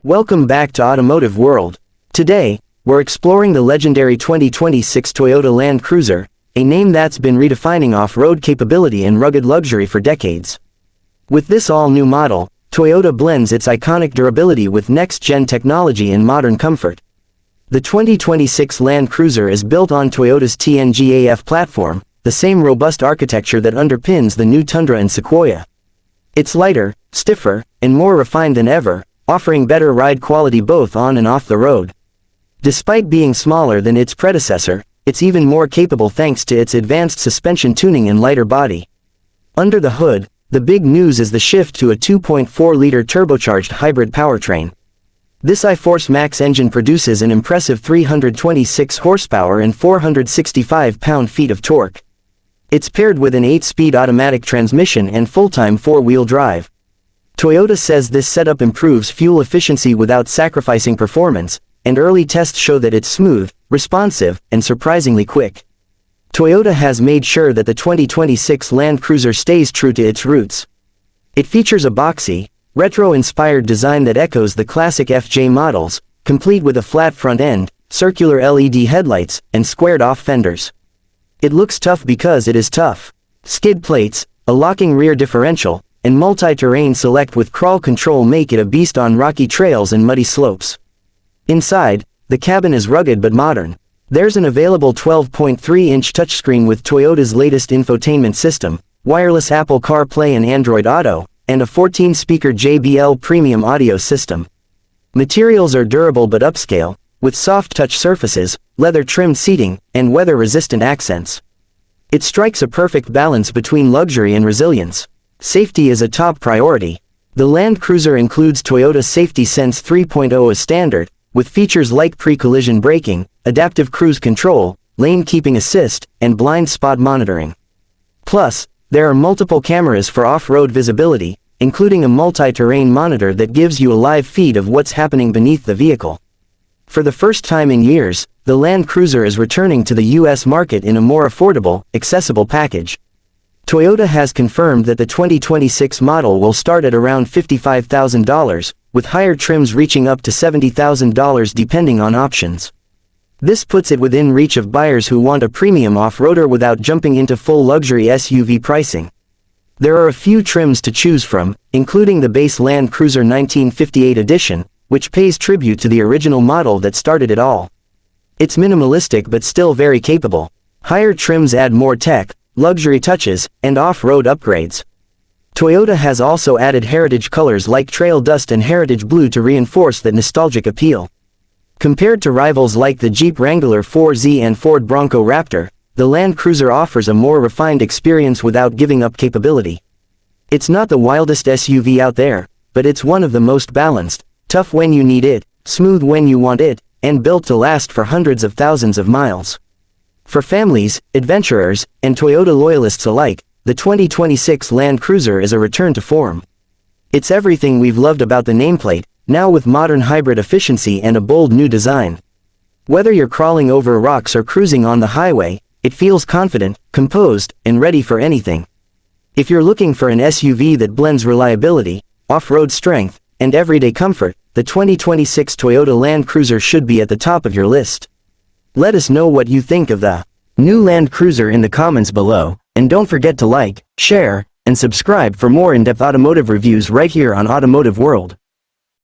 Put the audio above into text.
Welcome back to Automotive World. Today, we're exploring the legendary 2026 Toyota Land Cruiser, a name that's been redefining off-road capability and rugged luxury for decades. With this all-new model, Toyota blends its iconic durability with next-gen technology and modern comfort. The 2026 Land Cruiser is built on Toyota's TNGA-F platform, the same robust architecture that underpins the new Tundra and Sequoia. It's lighter, stiffer, and more refined than ever, offering better ride quality both on and off the road. Despite being smaller than its predecessor, it's even more capable thanks to its advanced suspension tuning and lighter body. Under the hood, the big news is the shift to a 2.4-liter turbocharged hybrid powertrain. This iForce Max engine produces an impressive 326 horsepower and 465 pound-feet of torque. It's paired with an 8-speed automatic transmission and full-time 4-wheel drive. Toyota says this setup improves fuel efficiency without sacrificing performance, and early tests show that it's smooth, responsive, and surprisingly quick. Toyota has made sure that the 2026 Land Cruiser stays true to its roots. It features a boxy, retro-inspired design that echoes the classic FJ models, complete with a flat front end, circular LED headlights, and squared-off fenders. It looks tough because it is tough. Skid plates, a locking rear differential, and multi-terrain select with crawl control make it a beast on rocky trails and muddy slopes. Inside, the cabin is rugged but modern. There's an available 12.3-inch touchscreen with Toyota's latest infotainment system, wireless Apple CarPlay and Android Auto, and a 14-speaker JBL premium audio system. Materials are durable but upscale, with soft touch surfaces, leather-trimmed seating, and weather-resistant accents. It strikes a perfect balance between luxury and resilience. Safety is a top priority. The Land Cruiser includes Toyota Safety Sense 3.0 as standard, with features like pre-collision braking, adaptive cruise control, lane keeping assist, and blind spot monitoring. Plus, there are multiple cameras for off-road visibility, including a multi-terrain monitor that gives you a live feed of what's happening beneath the vehicle. For the first time in years, the Land Cruiser is returning to the US market in a more affordable, accessible package. Toyota has confirmed that the 2026 model will start at around $55,000, with higher trims reaching up to $70,000 depending on options. This puts it within reach of buyers who want a premium off-roader without jumping into full luxury SUV pricing. There are a few trims to choose from, including the base Land Cruiser 1958 edition, which pays tribute to the original model that started it all. It's minimalistic but still very capable. Higher trims add more tech, luxury touches, and off-road upgrades. Toyota has also added heritage colors like trail dust and heritage blue to reinforce that nostalgic appeal. Compared to rivals like the Jeep Wrangler 4Z and Ford Bronco Raptor, the Land Cruiser offers a more refined experience without giving up capability. It's not the wildest SUV out there, but it's one of the most balanced, tough when you need it, smooth when you want it, and built to last for hundreds of thousands of miles. For families, adventurers, and Toyota loyalists alike, the 2026 Land Cruiser is a return to form. It's everything we've loved about the nameplate, now with modern hybrid efficiency and a bold new design. Whether you're crawling over rocks or cruising on the highway, it feels confident, composed, and ready for anything. If you're looking for an SUV that blends reliability, off-road strength, and everyday comfort, the 2026 Toyota Land Cruiser should be at the top of your list. Let us know what you think of the new Land Cruiser in the comments below, and don't forget to like, share, and subscribe for more in-depth automotive reviews right here on Automotive World.